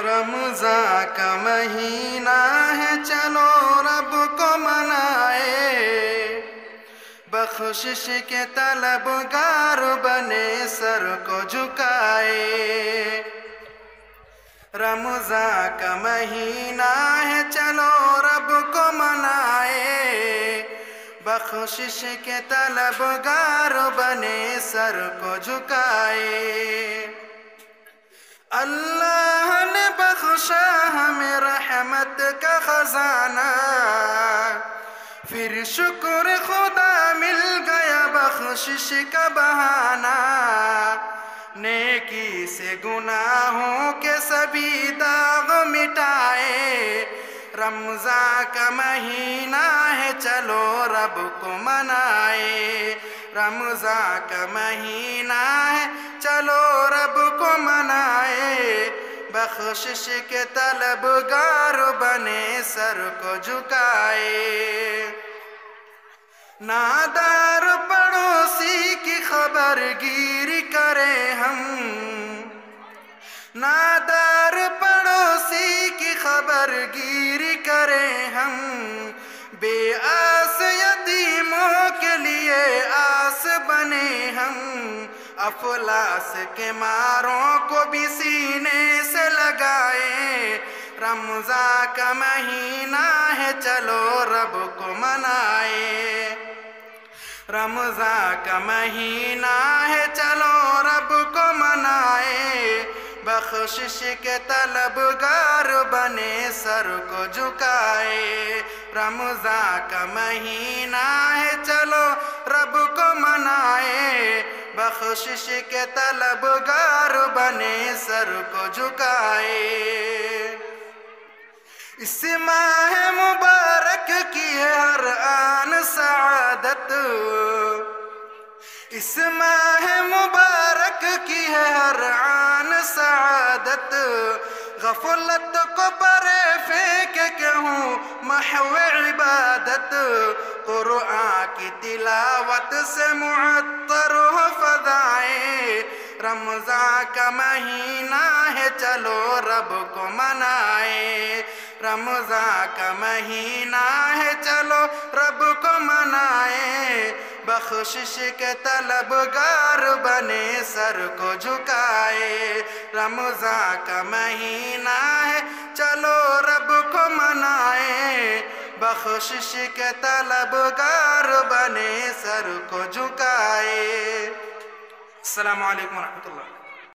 رمضان کا مہینہ ہے چلو رب کو منائے، بخشش کے طلبگار بنے سر کو جھکائے۔ رمضان کا مہینہ ہے چلو رب کو منائے، بخشش کے طلبگار بنے سر کو جھکائے۔ اللہ نے بخشا ہمیں رحمت کا خزانہ، پھر شکر خدا مل گیا بخشش کا بہانہ۔ نیکی سے گناہوں کے سبھی داغ مٹائے، رمضان کا مہینہ ہے چلو رب کو منائے۔ رمضان کا مہینہ ہے چلو رب کو منائے، بخشش کے طلبگار بنے سر کو جھکائے۔ نادار پڑوسی کی خبر گیری کرے ہم، نادار پڑوسی کی خبر گیری کرے ہم، بے آس یتیموں کے لیے آس بنے ہم، افلاس کے ماروں کو بھی سینے سے لگائے۔ رمضان کا مہینہ ہے چلو رب کو منائے۔ رمضان کا مہینہ ہے چلو رب کو منائے، بخشش کے طلبگار بنے سر کو جھکائے۔ رمضان کا مہینہ ہے چلو رب کو منائے، بخشش کے طلبگار بنے سر کو جھکائے۔ اس ماہ مبارک کی ہے ہر آن سعادت، اس ماہ مبارک کی ہے ہر آن سعادت، غفلت کو پرے پھینک کے ہوں محو عبادت، قرآن کی تلاوت سے معطر ہو فضائیں۔ رمضان کا مہینہ ہے چلو رب کو منائے۔ رمضان کا مہینہ ہے چلو رب کو منائے، بخشش کے طلبگار بنے سر کو جھکائے۔ رمضان کا مہینہ ہے چلو رب کو منائے، بخشش کے طلبگار بنے سر کو جھکائے۔ السلام علیکم ورحمۃ اللہ۔